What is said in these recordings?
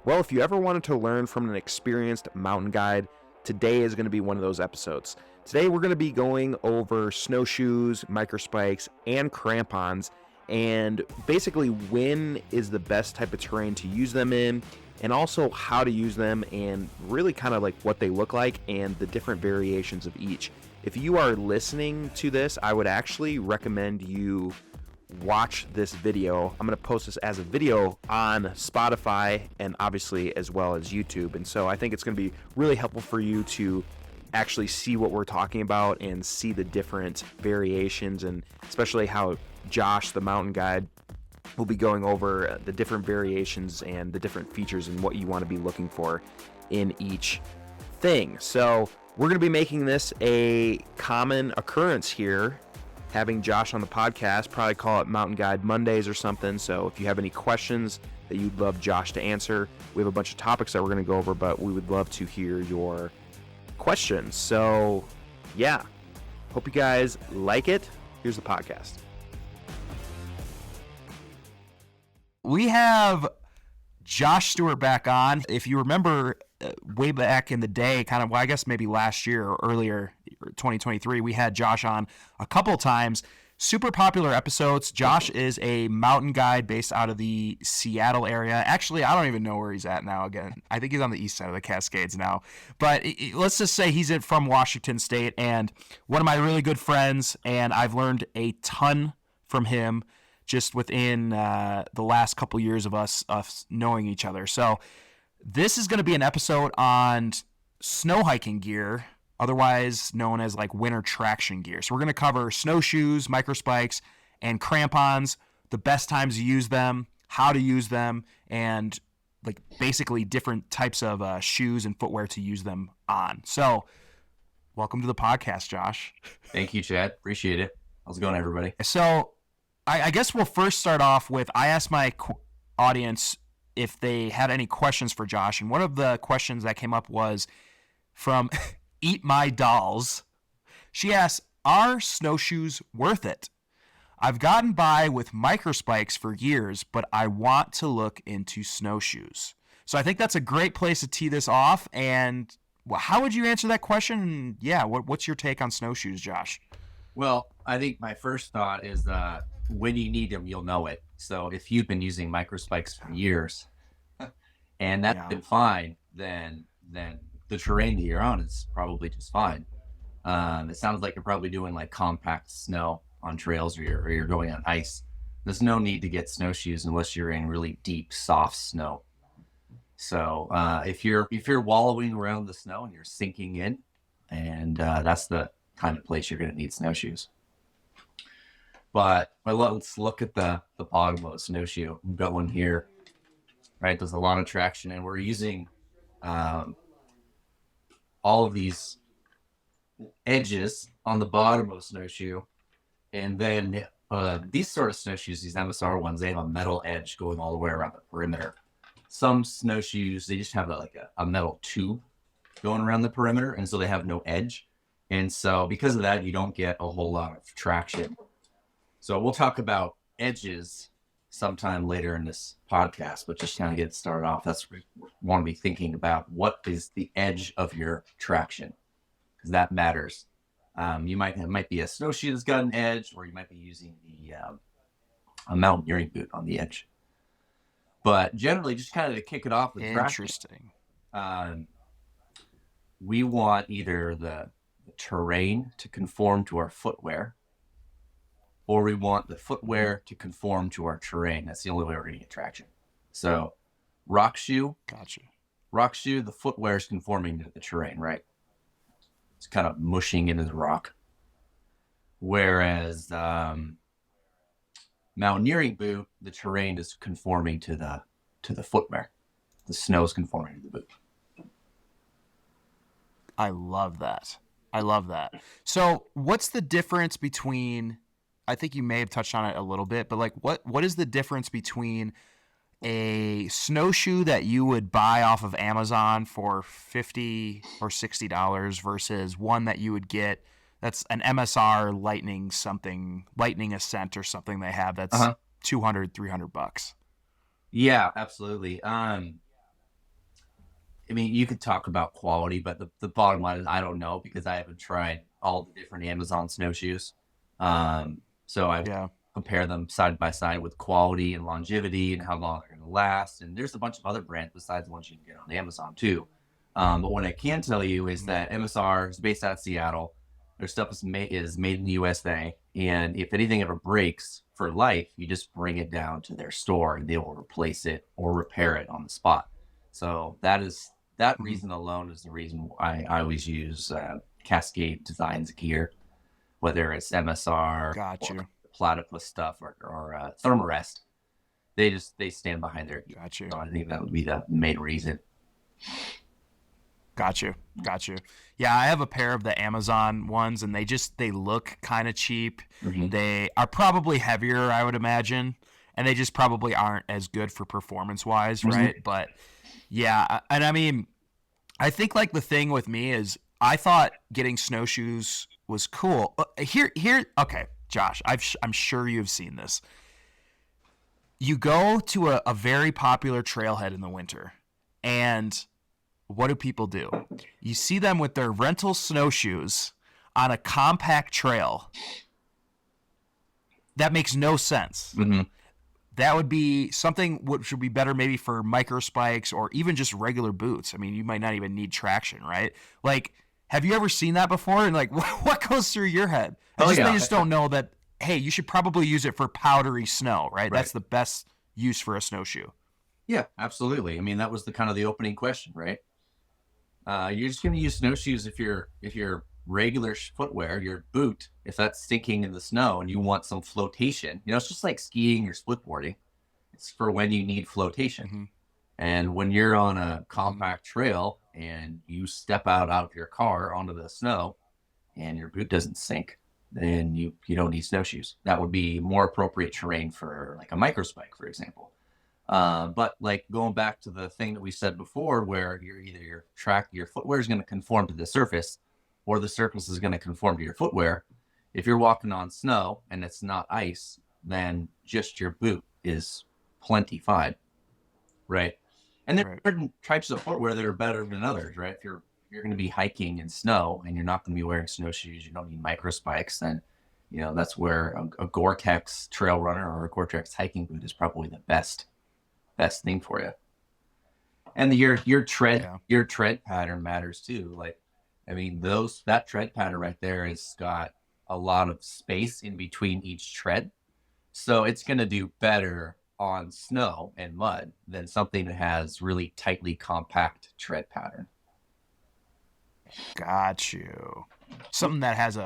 Well, if you ever wanted to learn from an experienced mountain guide, today is going to be one of those episodes. Today we're going to be going over snowshoes, microspikes, and crampons, and basically when is the best type of terrain to use them in, and also how to use them, and really kind of like what they look like and the different variations of each. If you are listening to this, I would actually recommend you watch this video. I'm going to post this as a video on Spotify and obviously as well as YouTube. And so I think it's going to be really helpful for you to actually see what we're talking about and see the different variations, and especially how Josh, the mountain guide, will be going over the different variations and the different features and what you want to be looking for in each thing. So we're going to be making this a common occurrence here, having Josh on the podcast. Probably call it Mountain Guide Mondays or something. So if you have any questions that you'd love Josh to answer, we have a bunch of topics that we're going to go over, but we would love to hear your questions. So yeah, hope you guys like it. Here's the podcast. We have Josh Stewart back on. If you remember way back in the day, kind of, well, I guess maybe last year or earlier, 2023, we had Josh on a couple times. Super popular episodes. Josh is a mountain guide based out of the Seattle area. Actually, I don't even know where he's at now again. I think he's on the east side of the Cascades now. But let's just say he's from Washington State, and one of my really good friends, and I've learned a ton from him just within the last couple years of us knowing each other. So this is going to be an episode on snow hiking gear, otherwise known as like winter traction gear. So we're going to cover snowshoes, microspikes, and crampons, the best times to use them, how to use them, and like basically different types of shoes and footwear to use them on. So welcome to the podcast, Josh. Thank you, Chad. Appreciate it. How's it going, everybody? So I guess we'll first start off with, I asked my audience if they had any questions for Josh, and one of the questions that came up was from Eat My Dolls. She asked, are snowshoes worth it? I've gotten by with microspikes for years, but I want to look into snowshoes. So I think that's a great place to tee this off. And how would you answer that question? And yeah, what's your take on snowshoes, Josh? Well, I think my first thought is when you need them, you'll know it. So if you've been using microspikes for years and that's been fine, then the terrain that you're on is probably just fine. It sounds like you're probably doing like compact snow on trails, or you're going on ice. There's no need to get snowshoes unless you're in really deep, soft snow. So if you're wallowing around the snow and you're sinking in, and that's the kind of place you're going to need snowshoes. But let's look at the bottom of a snowshoe. We've got one here, right? There's a lot of traction, and we're using all of these edges on the bottom of a snowshoe. And then these sort of snowshoes, these MSR ones, they have a metal edge going all the way around the perimeter. Some snowshoes, they just have a metal tube going around the perimeter, and so they have no edge. And so because of that, you don't get a whole lot of traction. So we'll talk about edges sometime later in this podcast, but just kind of get it started off, that's what we want to be thinking about. What is the edge of your traction? Because that matters. You might be a snowshoe that's got an edge, or you might be using a mountaineering boot on the edge. But generally, just kind of to kick it off with interesting. We want either the terrain to conform to our footwear, or we want the footwear to conform to our terrain. That's the only way we're going to get traction. So rock shoe. Gotcha. Rock shoe, the footwear is conforming to the terrain, right? It's kind of mushing into the rock. Whereas mountaineering boot, the terrain is conforming to the footwear. The snow is conforming to the boot. I love that. So what's the difference between, I think you may have touched on it a little bit, but like what is the difference between a snowshoe that you would buy off of Amazon for $50 or $60 versus one that you would get that's an MSR lightning ascent or something they have that's $200, $300? Yeah, absolutely. I mean, you could talk about quality, but the bottom line is I don't know because I haven't tried all the different Amazon snowshoes. So I Yeah. compare them side by side with quality and longevity and how long they're going to last. And there's a bunch of other brands besides the ones you can get on Amazon too. But what I can tell you is that MSR is based out of Seattle. Their stuff is made in the USA. And if anything ever breaks for life, you just bring it down to their store and they will replace it or repair it on the spot. So that reason alone is the reason why I always use Cascade Designs gear, whether it's MSR Got or you. platypus stuff or Thermarest. They stand behind their gear. Got you. So I think that would be the main reason. Got you. Got you. Yeah, I have a pair of the Amazon ones, and they look kind of cheap. Mm-hmm. They are probably heavier, I would imagine, and they just probably aren't as good for performance wise, right? Mm-hmm. But yeah, and I mean, I think like the thing with me is I thought getting snowshoes was cool. Here, okay, Josh, I'm sure you've seen this. You go to a very popular trailhead in the winter, and what do people do? You see them with their rental snowshoes on a compact trail. That makes no sense. Mm-hmm. That would be something which would be better maybe for Microspikes or even just regular boots. I mean, you might not even need traction, right? Like, have you ever seen that before? And like, what goes through your head? They just don't know that, hey, you should probably use it for powdery snow, right? That's the best use for a snowshoe. Yeah, absolutely. I mean, that was the kind of the opening question, right? You're just going to use snowshoes if your regular footwear, your boot, if that's sinking in the snow and you want some flotation. It's just like skiing or splitboarding. It's for when you need flotation. Mm-hmm. And when you're on a compact trail and you step out of your car onto the snow and your boot doesn't sink, then you don't need snowshoes. That would be more appropriate terrain for like a microspike, for example. But like going back to the thing that we said before, where your footwear is going to conform to the surface, or the surface is going to conform to your footwear. If you're walking on snow and it's not ice, then just your boot is plenty fine, right? And there are certain types of footwear that are better than others, right? If you're going to be hiking in snow and you're not going to be wearing snowshoes, you don't need microspikes, then that's where a Gore-Tex trail runner or a Gore-Tex hiking boot is probably the best thing for you. And your tread pattern matters too. Like, I mean, that tread pattern right there has got a lot of space in between each tread, so it's going to do better on snow and mud than something that has really tightly compact tread pattern. Got you. Something that has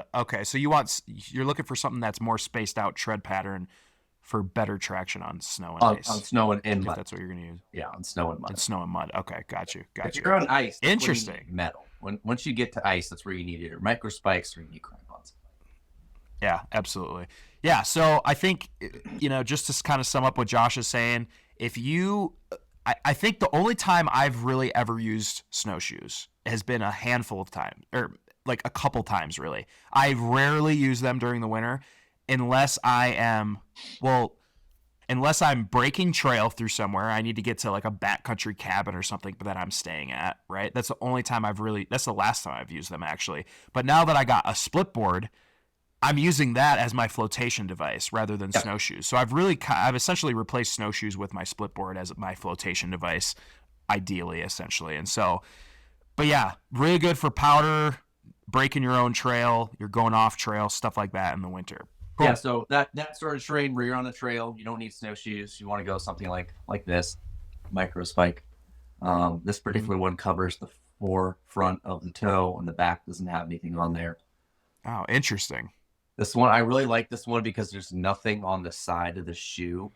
so you're looking for something that's more spaced out tread pattern for better traction on snow and ice. On snow and mud. That's what you're going to use. Yeah, on snow and mud. And snow and mud. Okay, got you. If you're on ice, interesting. Metal. Once you get to ice, that's where you need your microspikes or you need crampons. Yeah, absolutely. Yeah, so I think, just to kind of sum up what Josh is saying, I think the only time I've really ever used snowshoes has been a handful of times, or like a couple times really. I rarely use them during the winter unless I'm breaking trail through somewhere. I need to get to like a backcountry cabin or something that I'm staying at, right? That's the only time that's the last time I've used them actually. But now that I got a split board, I'm using that as my flotation device rather than snowshoes. So I've essentially replaced snowshoes with my split board as my flotation device, ideally, essentially. And so, but yeah, really good for powder, breaking your own trail, you're going off trail, stuff like that in the winter. Cool. Yeah, so that sort of terrain where you're on the trail, you don't need snowshoes. You want to go something like this, Microspike. This particular one covers the forefront of the toe, and the back doesn't have anything on there. Oh, interesting. This one, I really like this one because there's nothing on the side of the shoe.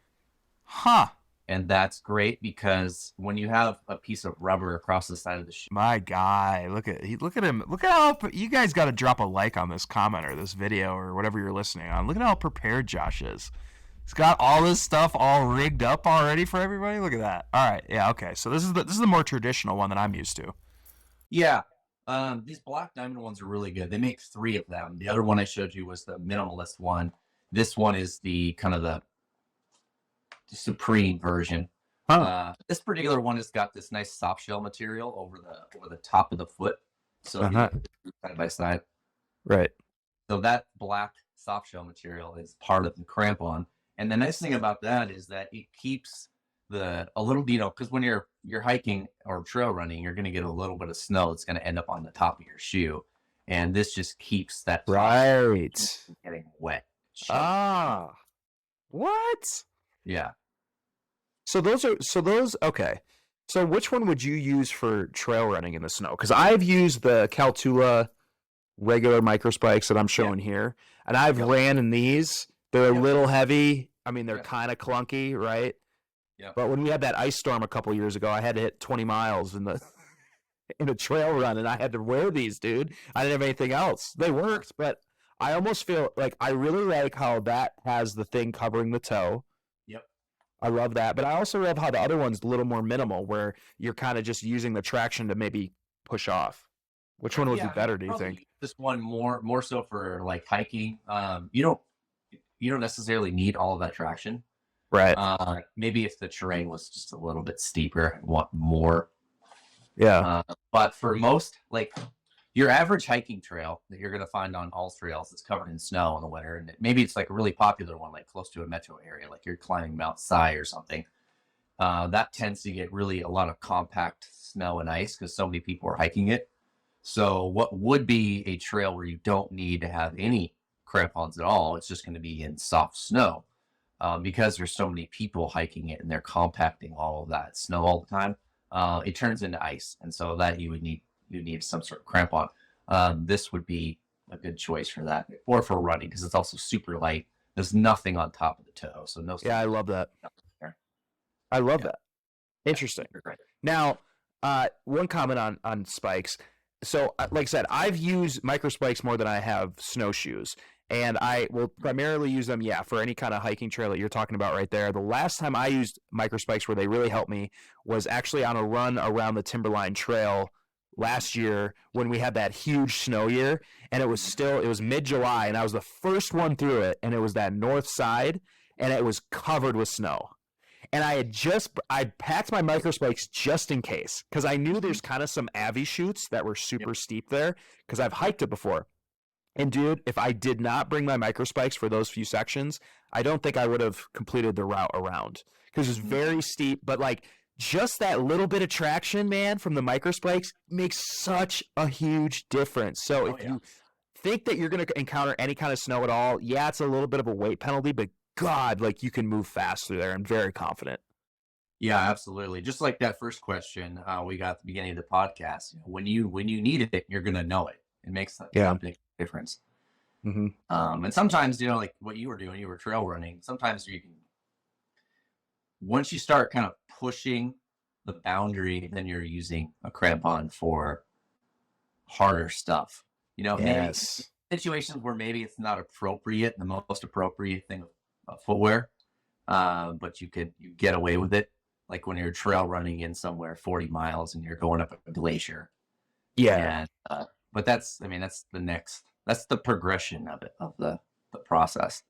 Huh. And that's great because when you have a piece of rubber across the side of the shoe. My guy, look at him. Look at how you guys got to drop a like on this comment or this video or whatever you're listening on. Look at how prepared Josh is. He's got all this stuff all rigged up already for everybody. Look at that. All right. Yeah. Okay. So this is the more traditional one that I'm used to. Yeah. These black diamond ones are really good. They make 3 of them. The other one I showed you was the minimalist one. This one is the kind of the supreme version. Huh. This particular one has got this nice soft shell material over the top of the foot. So if you Uh-huh. look at the side by side, Right. so that black soft shell material is part of the crampon. And the nice thing about that is that it keeps a little, because when you're hiking or trail running, you're going to get a little bit of snow that's going to end up on the top of your shoe, and this just keeps that top Right. from getting wet. Ah. What? Yeah. So those okay. So which one would you use for trail running in the snow? Because I've used the Caltula regular microspikes that I'm Yeah. showing here, and I've Yep. ran in these. They're a Yep. little heavy. I mean, they're Yep. kind of clunky, right? Yep. But when we had that ice storm a couple years ago, I had to hit 20 miles in the in a trail run, and I had to wear these, dude. I didn't have anything else. They worked, but I almost feel like I really like how that has the thing covering the toe. Yep. I love that, but I also love how the other one's a little more minimal, where you're kind of just using the traction to maybe push off. Which one would be Yeah, I better, do you probably think? use this one more so for like hiking. You don't necessarily need all of that traction. Right. Maybe if the terrain was just a little bit steeper and want more. Yeah. But for most, like your average hiking trail that you're going to find on all trails that's covered in snow in the winter, and maybe it's like a really popular one, like close to a metro area, like you're climbing Mount Si or something. That tends to get really a lot of compact snow and ice because so many people are hiking it. So what would be a trail where you don't need to have any crampons at all? It's just going to be in soft snow, because there's so many people hiking it and they're compacting all of that snow all the time. It turns into ice, and so that you need some sort of crampon. This would be a good choice for that, or for running, because it's also super light. There's nothing on top of the toe, so no. Yeah, I love that. There. I love Yeah. that. Interesting. Right. Now, one comment on spikes. So, like I said, I've used microspikes more than I have snowshoes, and I will primarily use them, yeah, for any kind of hiking trail that you're talking about right there. The last time I used microspikes where they really helped me was actually on a run around the Timberline Trail last year when we had that huge snow year, and it was mid-July, and I was the first one through it, and it was that north side, and it was covered with snow. And I packed my microspikes just in case, because I knew there's kind of some Avi chutes that were super steep there, because I've hiked it before. And dude, if I did not bring my microspikes for those few sections, I don't think I would have completed the route around, because it's very steep. But like just that little bit of traction, man, from the microspikes makes such a huge difference. So if you think that you're going to encounter any kind of snow at all, yeah, it's a little bit of a weight penalty, but God, like you can move fast through there. I'm very confident. Yeah, absolutely. Just like that first question we got at the beginning of the podcast. When you need it, you're gonna know it. It makes a big difference. Mm-hmm. And sometimes, like what you were doing, you were trail running. Sometimes you can, once you start kind of pushing the boundary, then you're using a crampon for harder stuff. Maybe situations where maybe it's not appropriate, the most appropriate thing of footwear, but you get away with it. Like when you're trail running in somewhere 40 miles and you're going up a glacier. Yeah. And, but that's the progression of it, of the process.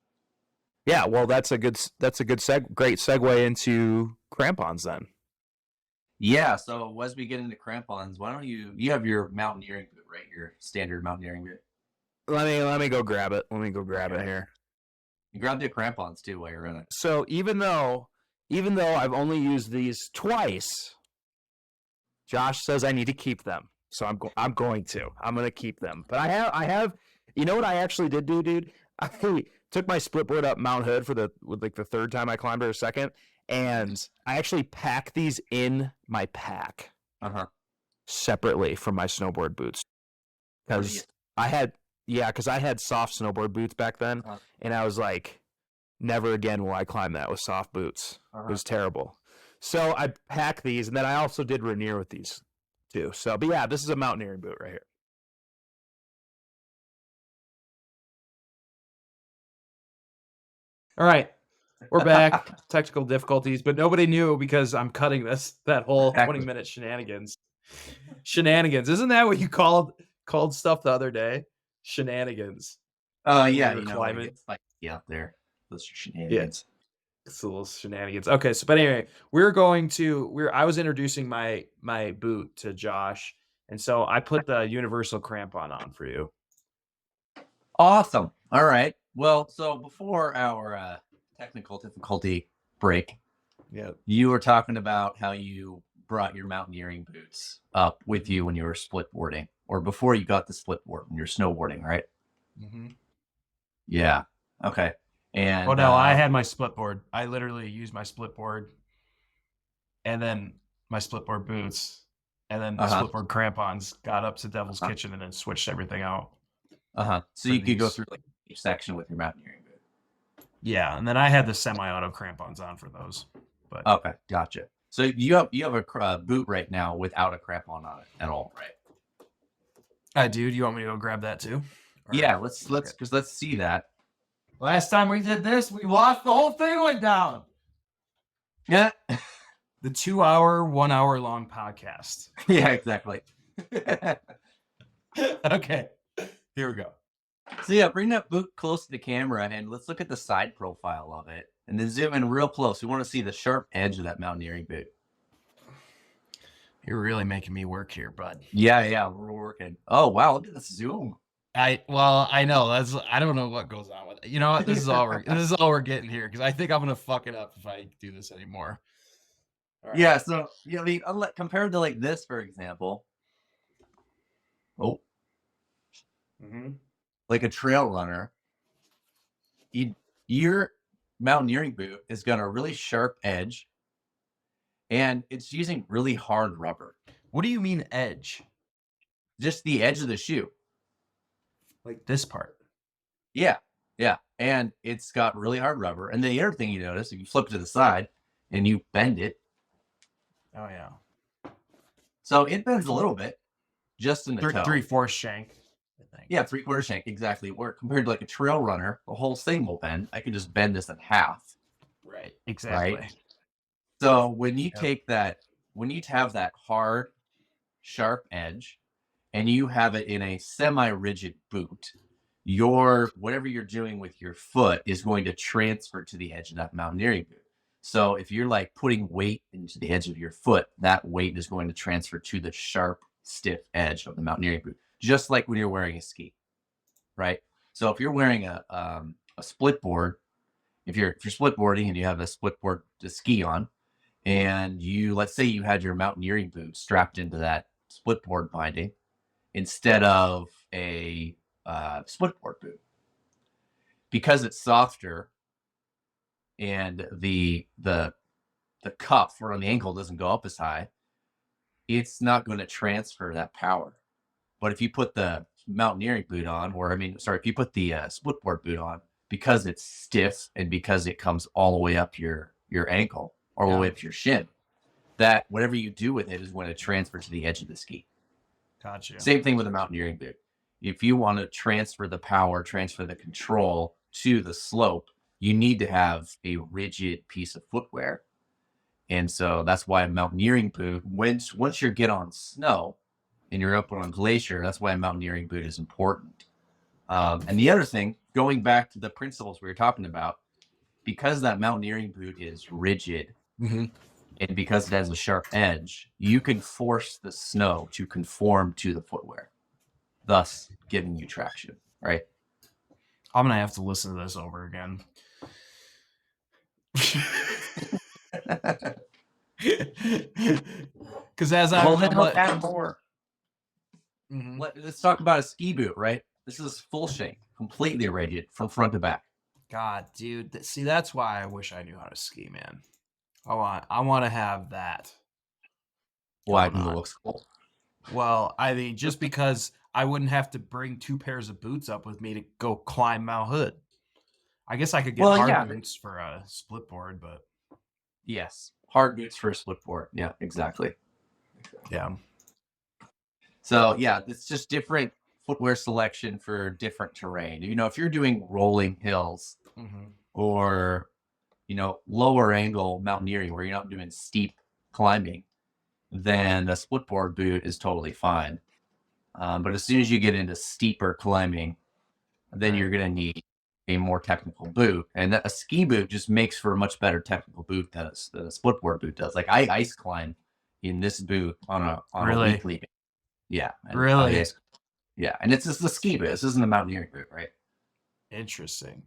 Yeah. Well, that's a great segue into crampons then. Yeah. So as we get into crampons, why don't you have your mountaineering boot, right? Your standard mountaineering boot. Let me go grab it. Let me go grab it here. You grab the crampons too while you're in it. So even though I've only used these twice, Josh says I need to keep them. So I'm going to keep them. But I have you know what I actually did do, dude? I took my split board up Mount Hood with the third time I climbed, or second, and I actually packed these in my pack separately from my snowboard boots, because I had soft snowboard boots back then, and I was like, never again will I climb that with soft boots. It was terrible. So I packed these, and then I also did Rainier with these too. So, but yeah, this is a mountaineering boot right here. All right, we're back. Technical difficulties, but nobody knew because I'm cutting that whole 20-minute shenanigans. Shenanigans, isn't that what you called stuff the other day? Shenanigans. Yeah, climbing. It's like out there. Those are shenanigans. Yeah. It's a little shenanigans. Okay, so but anyway, I was introducing my boot to Josh, and so I put the universal crampon on for you. Awesome. All right. Well, so before our technical difficulty break, you were talking about how you brought your mountaineering boots up with you when you were split boarding, or before you got the split board when you're snowboarding, right? Mm-hmm. Yeah. Okay. And no, I had my split board. I literally used my split board, and then my split board boots, and then the split board crampons. Got up to Devil's Kitchen and then switched everything out. So you could go through like each section with your mountaineering boot. Yeah, and then I had the semi-auto crampons on for those. But okay, gotcha. So you have a boot right now without a crampon on it at all, right? I do. Do you want me to go grab that too? Yeah, let's see that. Last time we did this, we lost the whole thing went down. Yeah. The 2 hour, 1 hour long podcast. Yeah, exactly. Okay. Here we go. So yeah, bring that boot close to the camera and let's look at the side profile of it. And then zoom in real close. We want to see the sharp edge of that mountaineering boot. You're really making me work here, bud. Yeah, we're working. Oh wow, look at the zoom. I know I don't know what goes on with it. You know what? This is all we're getting here because I think I'm gonna fuck it up if I do this anymore. Right. Yeah, so I mean, compared to like this, for example. Oh. Mm-hmm. Like a trail runner, your mountaineering boot is got a really sharp edge, and it's using really hard rubber. What do you mean edge? Just the edge of the shoe. Like this part. Yeah. And it's got really hard rubber. And the other thing you notice, if you flip it to the side and you bend it. Oh, yeah. So it bends a little bit, just in the toe. 3/4 shank. I think. Yeah, 3/4 shank, exactly. Where compared to like a trail runner, the whole thing will bend. I can just bend this in half. Right, exactly. Right? So when you take that, when you have that hard, sharp edge, and you have it in a semi-rigid boot, whatever you're doing with your foot is going to transfer to the edge of that mountaineering boot. So if you're like putting weight into the edge of your foot, that weight is going to transfer to the sharp, stiff edge of the mountaineering boot, just like when you're wearing a ski, right? So if you're wearing a split board, if you're split boarding and you have a split board to ski on, and let's say you had your mountaineering boot strapped into that split board binding instead of a split board boot, because it's softer and the cuff around the ankle doesn't go up as high, it's not going to transfer that power. But if you put the mountaineering boot on, if you put the split board boot on, because it's stiff and because it comes all the way up your ankle or all the way up to your shin, that whatever you do with it is going to transfer to the edge of the ski. Gotcha. Same thing with a mountaineering boot. If you want to transfer the power, transfer the control to the slope, you need to have a rigid piece of footwear. And so that's why a mountaineering boot, once you get on snow and you're up on a glacier, that's why a mountaineering boot is important. And the other thing, going back to the principles we were talking about, because that mountaineering boot is rigid, and because it has a sharp edge, you can force the snow to conform to the footwear, thus giving you traction, right? I'm going to have to listen to this over again. Because as add more. Let's talk about a ski boot, right? This is full shank, completely rigid from front to back. God, dude. See, that's why I wish I knew how to ski, man. I want to have that. Why? Because it looks cool. Well, I mean, just because I wouldn't have to bring 2 pairs of boots up with me to go climb Mount Hood. I guess I could get hard boots for a split board, but yes, hard boots for a split board. Yeah, exactly. Yeah. So yeah, it's just different footwear selection for different terrain. You know, if you're doing rolling hills or lower angle mountaineering where you're not doing steep climbing, then a split board boot is totally fine. But as soon as you get into steeper climbing, then you're going to need a more technical boot. And a ski boot just makes for a much better technical boot than a split boot does. Like I ice climb in this boot on a Really? weekly. Yeah. And Really? yeah. And it's just the ski boot. This isn't a mountaineering boot, right? Interesting.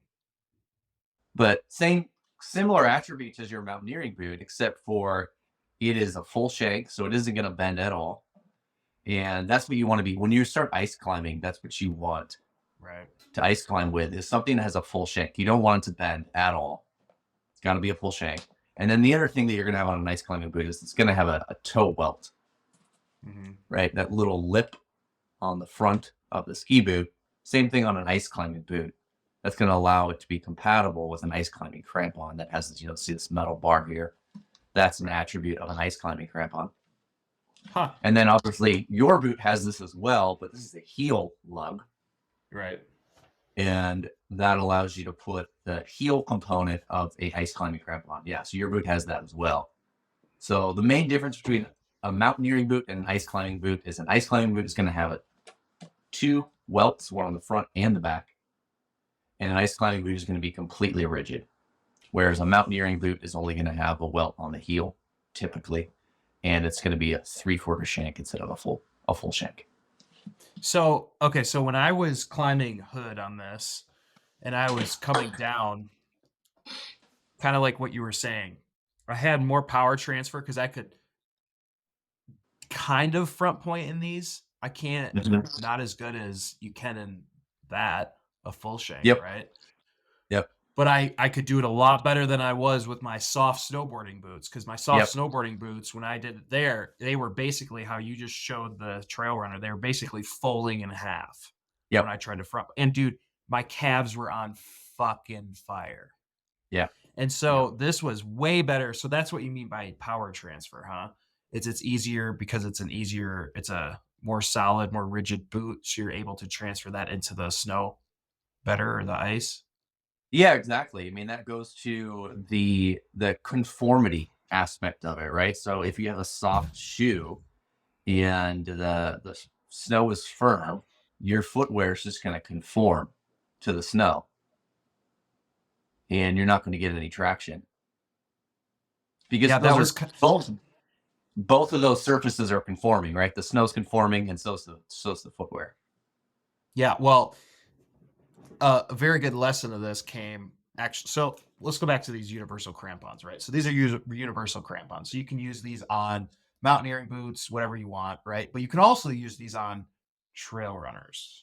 But similar attributes as your mountaineering boot, except for it is a full shank, so it isn't going to bend at all. And that's what you want to be when you start ice climbing. That's what you want Right. to ice climb with, is something that has a full shank. You don't want it to bend at all. It's got to be a full shank. And then the other thing that you're going to have on an ice climbing boot is it's going to have a toe welt, right? That little lip on the front of the ski boot. Same thing on an ice climbing boot. That's going to allow it to be compatible with an ice climbing crampon that has this, see this metal bar here. That's an attribute of an ice climbing crampon. Huh. And then obviously your boot has this as well, but this is a heel lug. Right. And that allows you to put the heel component of a ice climbing crampon. Yeah, so your boot has that as well. So the main difference between a mountaineering boot and an ice climbing boot is an ice climbing boot is going to have two welts, one on the front and the back. And an ice climbing boot is going to be completely rigid. Whereas a mountaineering boot is only going to have a welt on the heel, typically. And it's going to be a 3/4 shank instead of a full shank. So, okay, so when I was climbing Hood on this and I was coming down, kind of like what you were saying, I had more power transfer because I could kind of front point in these. I can't, not as good as you can in that, a full shank, right? Yep. But I could do it a lot better than I was with my soft snowboarding boots, because my soft snowboarding boots, when I did it there, they were basically how you just showed the trail runner. They were basically folding in half when I tried to front. And dude, my calves were on fucking fire. Yeah. And so this was way better. So that's what you mean by power transfer, huh? It's easier because it's a more solid, more rigid boot. So you're able to transfer that into the snow better, or the ice. Yeah, exactly. I mean, that goes to the conformity aspect of it, right? So if you have a soft shoe and the snow is firm, your footwear is just going to conform to the snow, and you're not going to get any traction because both of those surfaces are conforming, right? The snow's conforming, and so's the footwear. Yeah, well, a very good lesson of this came actually. So let's go back to these universal crampons, right? So these are universal crampons. So you can use these on mountaineering boots, whatever you want, right? But you can also use these on trail runners.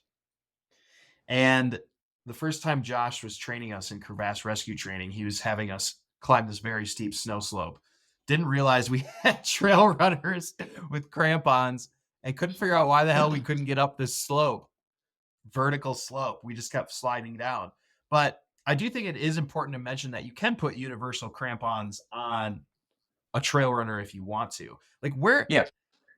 And the first time Josh was training us in crevasse rescue training, he was having us climb this very steep snow slope. Didn't realize we had trail runners with crampons and couldn't figure out why the hell we couldn't get up this slope. Vertical slope. We just kept sliding down. But I do think it is important to mention that you can put universal crampons on a trail runner if you want to. Like, where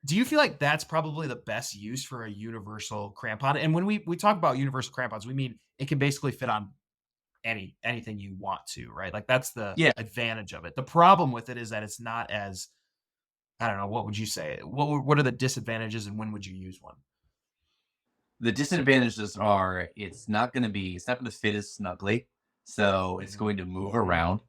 do you feel like that's probably the best use for a universal crampon? And when we talk about universal crampons, we mean it can basically fit on anything you want to, right? Like, that's the advantage of it. The problem with it is that it's not as, I don't know, what would you say? What are the disadvantages, and when would you use one? The disadvantages are it's not going to fit as snugly, so it's going to move around,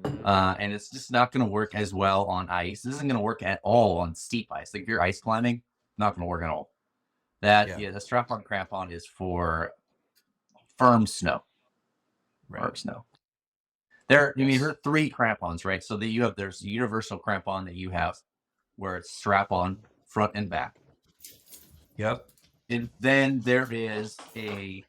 and it's just not going to work as well on ice. This isn't going to work at all on steep ice. Like if you're ice climbing, not going to work at all. The strap-on crampon is for firm snow. Right. Firm snow. There are 3 crampons, right? So there's a universal crampon that you have where it's strap-on front and back. Yep. And then there is a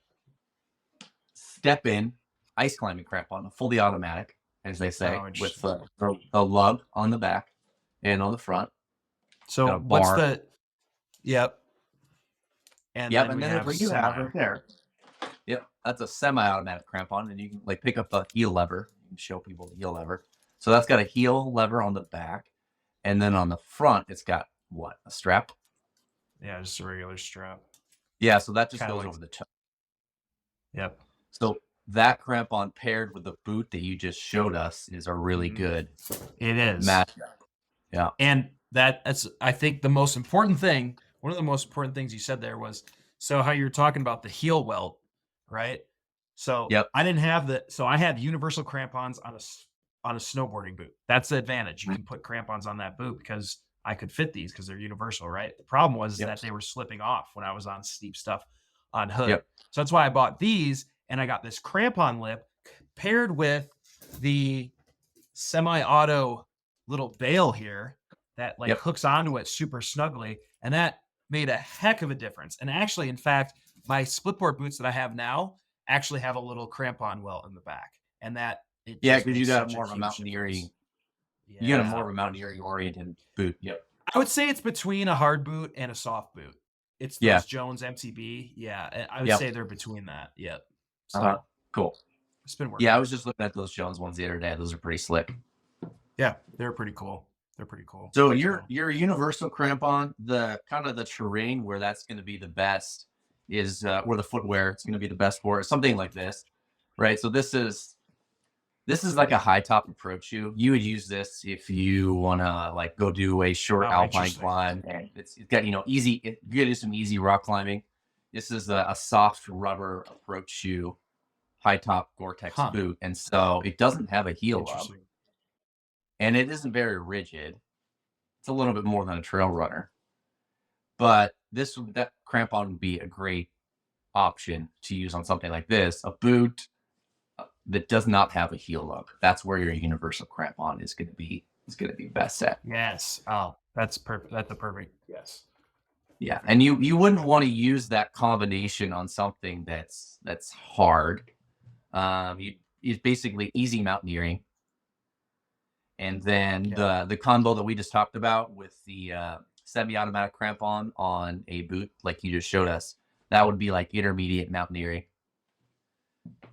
step-in ice climbing crampon, a fully automatic, as they say, with the lug on the back and on the front. So what's the? Yep. And then we have right there. Yep, that's a semi-automatic crampon, and you can pick up the heel lever. You can show people the heel lever. So that's got a heel lever on the back, and then on the front, it's got what? A strap. Yeah, just a regular strap. Yeah, so that just goes over the toe. Yep. So that crampon paired with the boot that you just showed us is a really good. It is. Match. Yeah. And that's I think the most important thing. One of the most important things you said there was, so how you're talking about the heel welt, right? So Yep. I didn't have so I had universal crampons on a snowboarding boot. That's the advantage. You can put crampons on that boot because I could fit these because they're universal, right? The problem was Yep. that they were slipping off when I was on steep stuff on hood. Yep. So that's why I bought these, and I got this crampon lip paired with the semi-auto little bail here that like Yep. hooks onto it super snugly, and that made a heck of a difference. And actually, in fact, my splitboard boots that I have now actually have a little crampon welt in the back, and that Yeah, just because you makes got such more of a huge mountaineering. difference. You got a Yeah. more of a mountaineering oriented boot. Yep. I would say it's between a hard boot and a soft boot. It's those Yeah. Jones MTB. Yeah, I would Yep. say they're between that. Yep. So Cool. it's been working. Yeah, I was just looking at those Jones ones the other day. Those are pretty slick. Yeah, they're pretty cool. They're pretty cool. So your universal crampon, the kind of the terrain where that's going to be the best is where the footwear it's going to be the best for something like this, right? So this is like a high top approach shoe. You would use this if you want to like go do a short alpine climb, and it's got easy. You got to do some easy rock climbing. This is a soft rubber approach shoe, high top Gore-Tex boot, and so it doesn't have a heel up, and it isn't very rigid. It's a little bit more than a trail runner, but that crampon would be a great option to use on something like this, a boot that does not have a heel lug. That's where your universal crampon is going to be. It's going to be best at. Yes. Oh, that's perfect. That's the perfect. Yes. Yeah, and you wouldn't want to use that combination on something that's hard. It's basically easy mountaineering. And then the combo that we just talked about with the semi-automatic crampon on a boot, like you just showed us, that would be like intermediate mountaineering.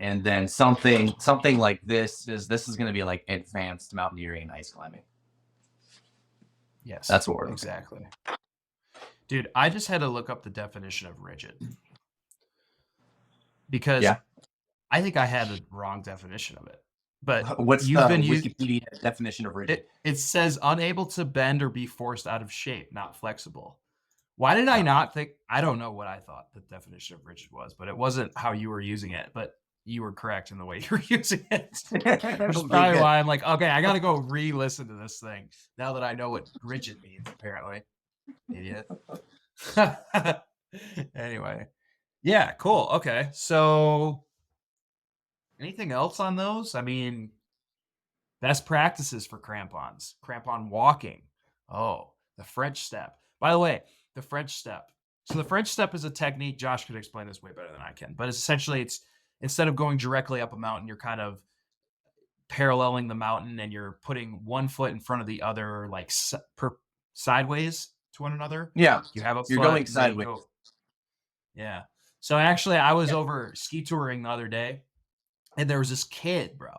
And then something like this is going to be like advanced mountaineering and ice climbing. Yes, that's what we're exactly. Dude, I just had to look up the definition of rigid because I think I had the wrong definition of it. But what's the Wikipedia definition of rigid? It says unable to bend or be forced out of shape, not flexible. Why did I not think? I don't know what I thought the definition of rigid was, but it wasn't how you were using it. But you were correct in the way you were using it. Which is probably why I'm like, okay, I got to go re-listen to this thing now that I know what rigid means, apparently. Idiot. Anyway. Yeah, cool. Okay. So anything else on those? I mean, best practices for crampons. Crampon walking. Oh, the French step. By the way, the French step. So the French step is a technique. Josh could explain this way better than I can. But essentially, it's instead of going directly up a mountain, you're kind of paralleling the mountain and you're putting one foot in front of the other, like sideways to one another. Yeah. You have you're going sideways. Yeah. So actually, I was over ski touring the other day, and there was this kid, bro.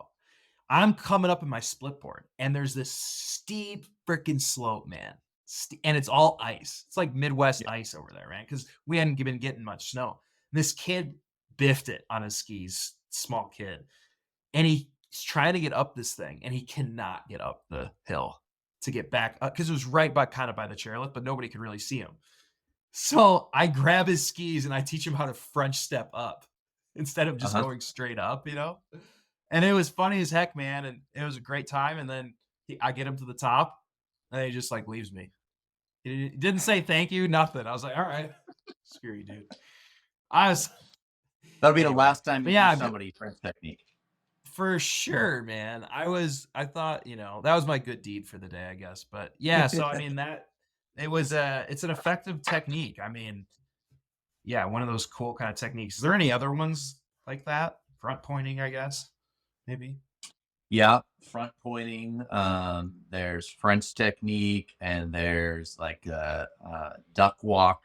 I'm coming up in my split board, and there's this steep freaking slope, man. And it's all ice. It's like Midwest ice over there, right? Because we hadn't been getting much snow. This kid biffed it on his skis, small kid. And he's trying to get up this thing, and he cannot get up the hill to get back up because it was right by kind of by the chairlift, but nobody could really see him. So I grab his skis and I teach him how to French step up instead of just going straight up, And it was funny as heck, man. And it was a great time. And then I get him to the top, and he just like leaves me. He didn't say thank you, nothing. I was like, all right, screw you, dude. That'll be the last time you do somebody French technique. For sure, man. I thought, that was my good deed for the day, I guess. But yeah, so I mean it's an effective technique. I mean, yeah, one of those cool kind of techniques. Is there any other ones like that? Front pointing, I guess, maybe. Yeah, front pointing. There's French technique, and there's like duck walk,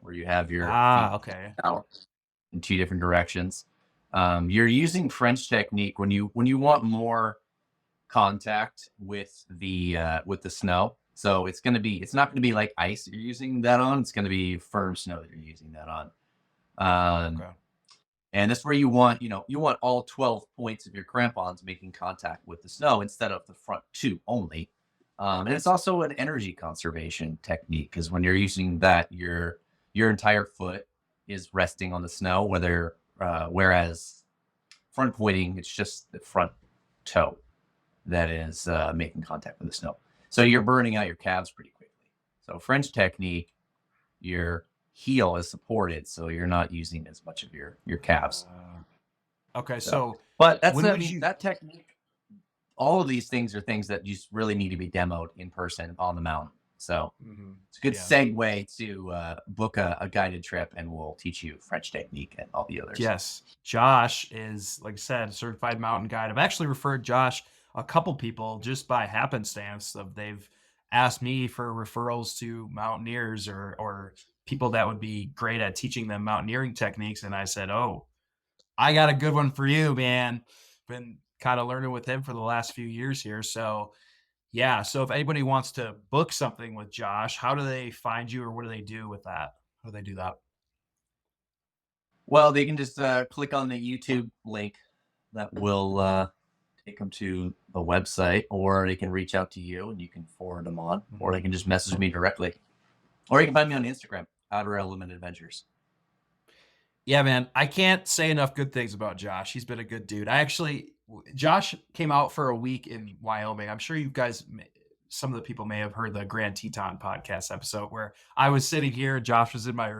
where you have your feet out in two different directions. You're using French technique when you want more contact with the snow. So it's not gonna be like ice that you're using that on. It's gonna be firm snow that you're using that on. And that's where you want all 12 points of your crampons making contact with the snow instead of the front two only. And it's also an energy conservation technique, because when you're using that, your entire foot is resting on the snow, whereas front pointing. It's just the front toe that is making contact with the snow. So you're burning out your calves pretty quickly. So French technique, your heel is supported, so you're not using as much of your calves. Okay, So, so but that's when I would mean you? that technique. All of these things are things that you really need to be demoed in person on the mountain. So Mhm, it's a good yeah. segue to book a guided trip, and we'll teach you French technique and all the others. Yes, Josh is, like I said, a certified mountain guide. I've actually referred Josh a couple people just by happenstance of they've asked me for referrals to mountaineers or people that would be great at teaching them mountaineering techniques. And I said, "Oh, I got a good one for you, man." Been kind of learning with him for the last few years here. So yeah. So if anybody wants to book something with Josh, how do they find you or what do they do with that? How do they do that? Well, they can just click on the YouTube link that will take them to the website, or they can reach out to you and you can forward them on, or they Mhm. can just message me directly, or you can find me on Instagram, Outer Element Adventures. Yeah, man. I can't say enough good things about Josh. He's been a good dude. Josh came out for a week in Wyoming. I'm sure you guys, some of the people may have heard the Grand Teton podcast episode where I was sitting here and Josh was in my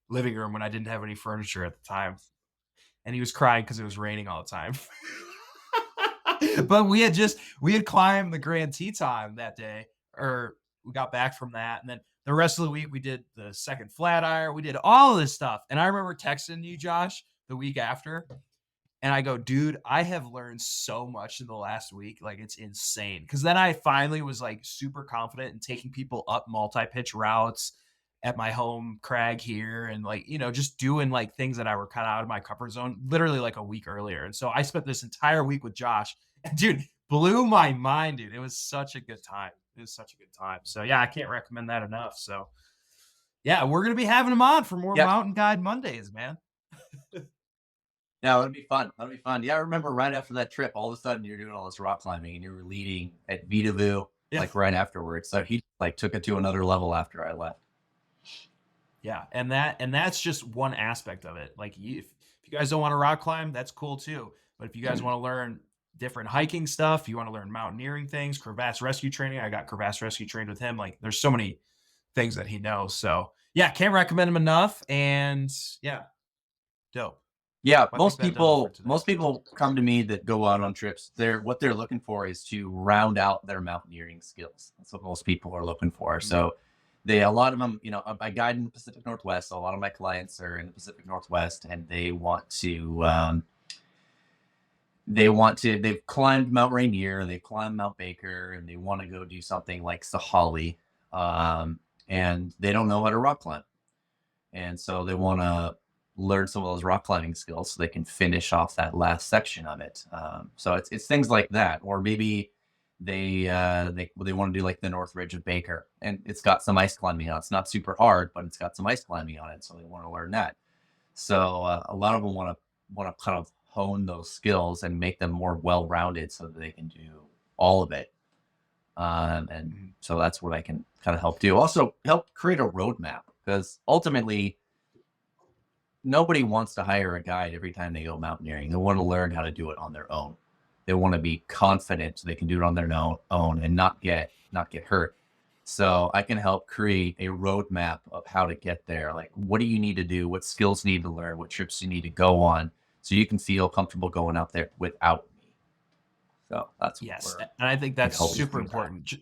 living room when I didn't have any furniture at the time. And he was crying because it was raining all the time. But we had climbed the Grand Teton that day, or we got back from that, and then the rest of the week we did the second Flatiron. We did all of this stuff, and I remember texting you, Josh, the week after, and I go, dude, I have learned so much in the last week, like it's insane. Because then I finally was like super confident in taking people up multi-pitch routes at my home crag here, and like just doing like things that I were kind of out of my comfort zone, literally like a week earlier. And so I spent this entire week with Josh, and dude, blew my mind, dude. It was such a good time. It was such a good time. So yeah, I can't recommend that enough. So yeah, we're gonna be having him on for more Yep. Mountain Guide Mondays, man. Yeah, it'll be fun. That'll be fun. Yeah, I remember right after that trip, all of a sudden you're doing all this rock climbing and you were leading at Vitavu Yeah. like right afterwards. So he like took it to another level after I left. Yeah, and that's just one aspect of it. Like if you guys don't want to rock climb, that's cool too. But if you guys want to learn different hiking stuff, you want to learn mountaineering things, crevasse rescue training. I got crevasse rescue trained with him. Like there's so many things that he knows. So yeah, can't recommend him enough. And yeah, dope. Yeah, Well, I think that does it for today. most people come to me that go out on trips. What they're looking for is to round out their mountaineering skills. That's what most people are looking for. Mhm. So a lot of them, I guide in the Pacific Northwest. So a lot of my clients are in the Pacific Northwest, and they've climbed Mount Rainier, they've climbed Mount Baker, and they want to go do something like Sahali, and they don't know how to rock climb, and so they want to learn some of those rock climbing skills so they can finish off that last section of it. So it's things like that, or maybe they want to do like the North Ridge of Baker, and it's got some ice climbing on it. It's not super hard, but it's got some ice climbing on it, so they want to learn that. So a lot of them want to kind of hone those skills and make them more well-rounded so that they can do all of it. And Mhm. so that's what I can kind of help do. Also, help create a roadmap, because ultimately, nobody wants to hire a guide every time they go mountaineering. They want to learn how to do it on their own. They want to be confident so they can do it on their own and not get hurt. So I can help create a roadmap of how to get there. Like, what do you need to do? What skills you need to learn? What trips you need to go on, so you can feel comfortable going out there without me. So that's Yes, where and I think I can that's help you super through that. important.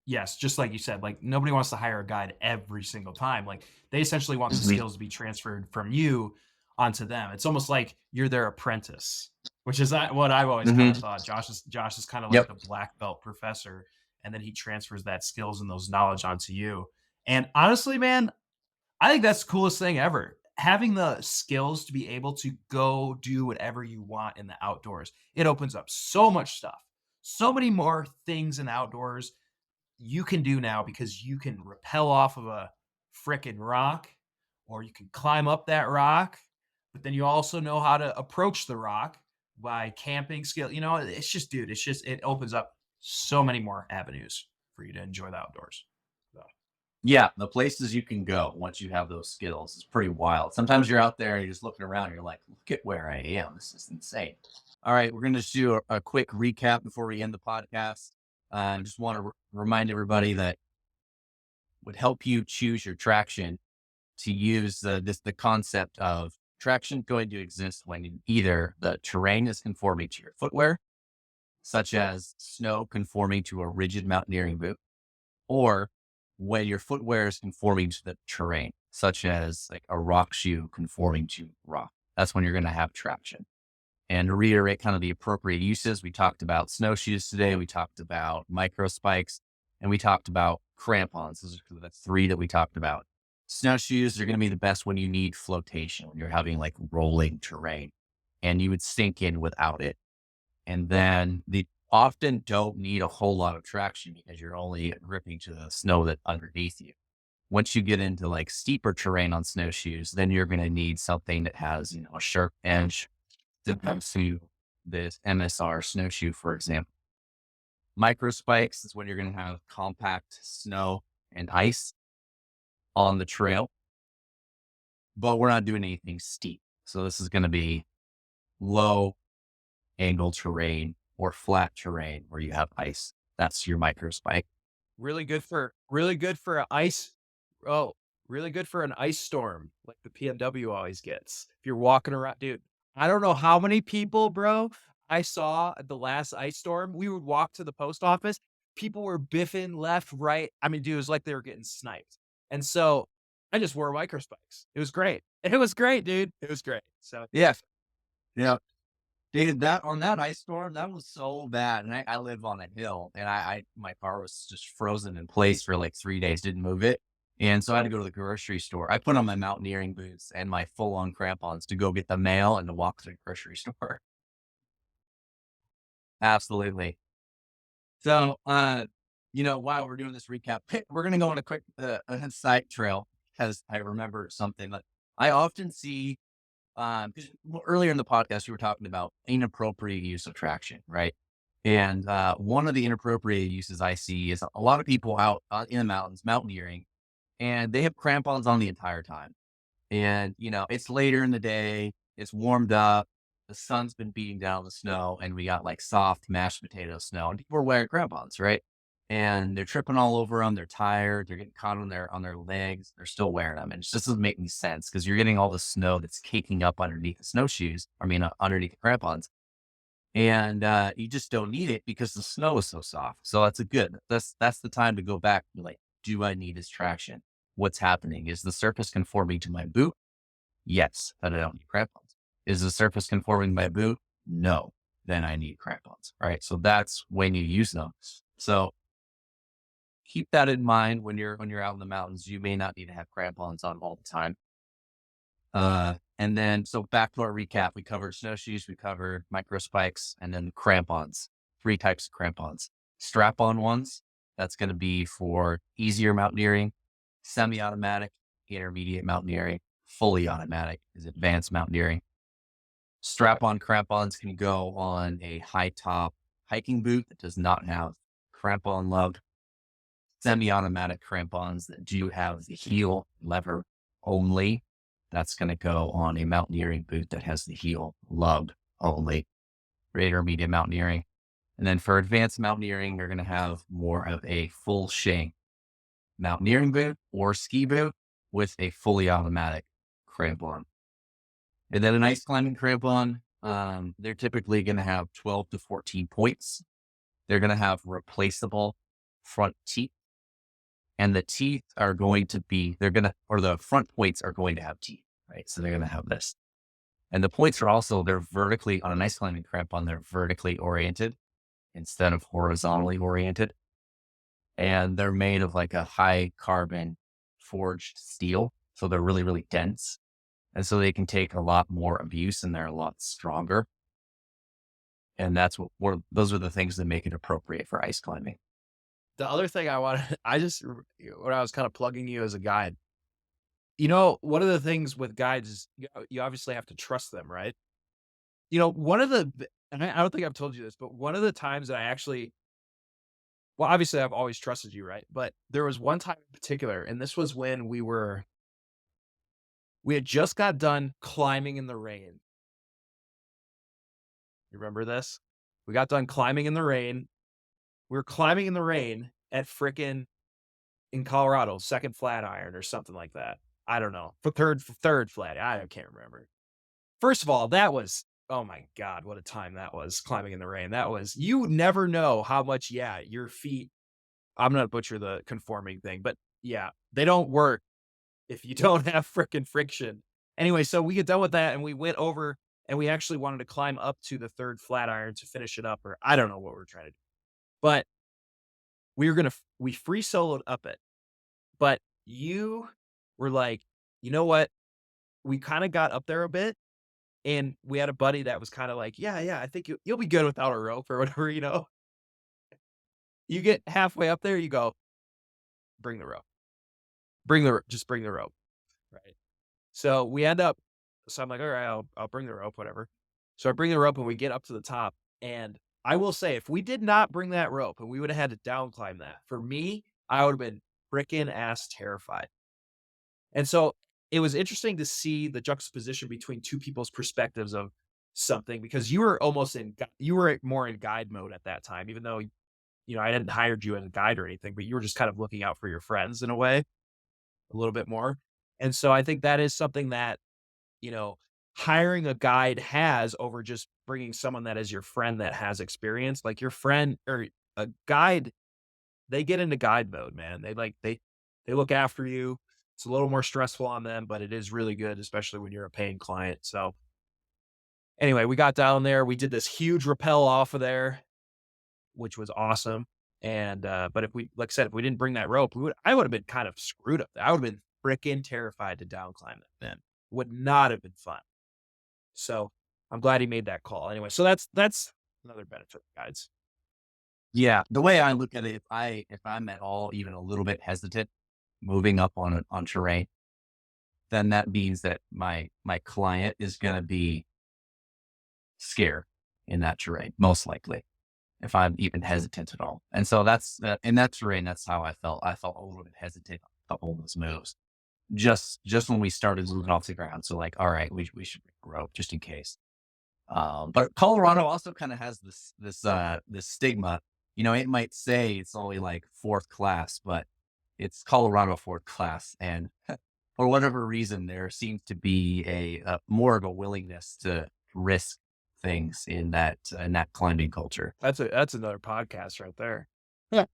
Yes, just like you said, like nobody wants to hire a guide every single time. Like they essentially want the Mhm. skills to be transferred from you onto them. It's almost like you're their apprentice, which is what I've always kind of Mhm. thought. Josh is kind of like Yep. the black belt professor, and then he transfers that skills and those knowledge onto you. And honestly, man, I think that's the coolest thing ever. Having the skills to be able to go do whatever you want in the outdoors. It opens up so much stuff. So many more things in the outdoors you can do now because you can rappel off of a frickin' rock or you can climb up that rock, but then you also know how to approach the rock by camping skill. It's just, dude, it opens up so many more avenues for you to enjoy the outdoors. So. Yeah, the places you can go once you have those skills is pretty wild. Sometimes you're out there and you're just looking around and you're like, look at where I am. This is insane. All right, we're going to just do a quick recap before we end the podcast. I just want to remind everybody that would help you choose your traction to use the concept of traction going to exist when either the terrain is conforming to your footwear, such as snow conforming to a rigid mountaineering boot, or when your footwear is conforming to the terrain, such as like a rock shoe conforming to rock. That's when you're going to have traction. And to reiterate kind of the appropriate uses, we talked about snowshoes today, we talked about microspikes, and we talked about crampons. Those are the three that we talked about. Snowshoes are going to be the best when you need flotation, when you're having like rolling terrain, and you would sink in without it. And then they often don't need a whole lot of traction because you're only gripping to the snow that's underneath you. Once you get into like steeper terrain on snowshoes, then you're going to need something that has, a sharp edge to this MSR snowshoe, for example. Microspikes is when you're going to have compact snow and ice on the trail, but we're not doing anything steep. So this is going to be low angle terrain or flat terrain where you have ice. That's your microspike. Really good for an ice. Oh, really good for an ice storm like the PNW always gets. If you're walking around, dude, I don't know how many people, bro, I saw at the last ice storm. We would walk to the post office. People were biffing left, right. I mean, dude, it was like they were getting sniped. And so I just wore microspikes. It was great. It was great, dude. It was great. So Yeah. Yeah. Dude, that on that ice storm, that was so bad. And I live on a hill and my car was just frozen in place for like 3 days, didn't move it. And so I had to go to the grocery store. I put on my mountaineering boots and my full on crampons to go get the mail and to walk to the grocery store. Absolutely. So, while we're doing this recap, we're going to go on a quick side trail because I remember something that I often see. Because earlier in the podcast, we were talking about inappropriate use of traction, right? And one of the inappropriate uses I see is a lot of people out in the mountains, mountaineering, and they have crampons on the entire time. And, it's later in the day, it's warmed up, the sun's been beating down the snow, and we got like soft mashed potato snow, and people are wearing crampons, right? And they're tripping all over them. They're tired. They're getting caught on their legs. They're still wearing them, and it just doesn't make any sense because you're getting all the snow that's caking up underneath the snowshoes. I mean, underneath the crampons, and you just don't need it because the snow is so soft. So that's the time to go back and be like, do I need this traction? What's happening? Is the surface conforming to my boot? Yes, then I don't need crampons. Is the surface conforming to my boot? No, then I need crampons. Right. So that's when you use them. So keep that in mind when you're out in the mountains. You may not need to have crampons on all the time. And then so back to our recap, we covered snowshoes, we covered microspikes, and then crampons. 3 types of crampons. Strap-on ones, that's going to be for easier mountaineering. Semi-automatic, intermediate mountaineering. Fully automatic is advanced mountaineering. Strap-on crampons can go on a high-top hiking boot that does not have crampon lug. Semi-automatic crampons that do have the heel lever only. That's going to go on a mountaineering boot that has the heel lug only. For intermediate mountaineering. And then for advanced mountaineering, you're going to have more of a full shank mountaineering boot or ski boot with a fully automatic crampon. And then an ice climbing crampon, they're typically going to have 12 to 14 points. They're going to have replaceable front teeth. And the teeth are going to be, the front points are going to have teeth, right? So they're going to have this. And the points are also, they're vertically, on an ice climbing crampon, they're vertically oriented instead of horizontally oriented. And they're made of like a high carbon forged steel. So they're really, really dense. And so they can take a lot more abuse and they're a lot stronger. And those are the things that make it appropriate for ice climbing. the other thing when I was kind of plugging you as a guide, one of the things with guides is you obviously have to trust them, right? And I don't think I've told you this, but one of the times that I actually well, obviously I've always trusted you, right? But there was one time in particular, and this was when we had just got done climbing in the rain. You remember this? We got done climbing in the rain. We were climbing in the rain at frickin' in Colorado, second Flatiron or something like that. I don't know. For third flat. I can't remember. First of all, that was, oh my God, what a time that was climbing in the rain. That was, you never know how much, yeah, your feet, I'm gonna butcher the conforming thing, but yeah, they don't work if you don't have frickin' friction. Anyway, so we get done with that and we went over and we actually wanted to climb up to the third Flatiron to finish it up, or I don't know what we're trying to do. But we free soloed up it. But you were like, you know what? We kind of got up there a bit, and we had a buddy that was kind of like, yeah, I think you'll be good without a rope or whatever, you know. You get halfway up there, you go, bring the rope, just bring the rope, right? So we end up, so I'm like, all right, I'll bring the rope, whatever. So I bring the rope and we get up to the top, and I will say, if we did not bring that rope and we would have had to down climb that, for me, I would have been freaking ass terrified. And so it was interesting to see the juxtaposition between two people's perspectives of something, because you were you were more in guide mode at that time, even though, you know, I hadn't hired you as a guide or anything, but you were just kind of looking out for your friends in a way, a little bit more. And so I think that is something that, you know, hiring a guide has over just bringing someone that is your friend that has experience. Like your friend or a guide, they get into guide mode, man. They look after you. It's a little more stressful on them, but it is really good, especially when you're a paying client. So anyway, we got down there. We did this huge rappel off of there, which was awesome. And but if we, like I said, if we didn't bring that rope, I would have been kind of screwed up there. I would have been freaking terrified to down climb that then. Would not have been fun. So I'm glad he made that call. Anyway, so that's another benefit of guides. Yeah, the way I look at it, if I'm at all even a little bit hesitant moving up on terrain, then that means that my client is going to be scared in that terrain, most likely, if I'm even hesitant at all. And so that's in that terrain, that's how I felt. I felt a little bit hesitant on a couple of those moves, just when we started moving off the ground. So like, all right, we should grow just in case. But Colorado also kind of has this stigma. You know, it might say it's only like fourth class, but it's Colorado fourth class, and for whatever reason, there seems to be a more of a willingness to risk things in that climbing culture. That's another podcast right there. Yeah.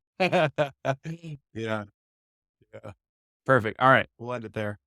Yeah. Perfect. All right. We'll end it there.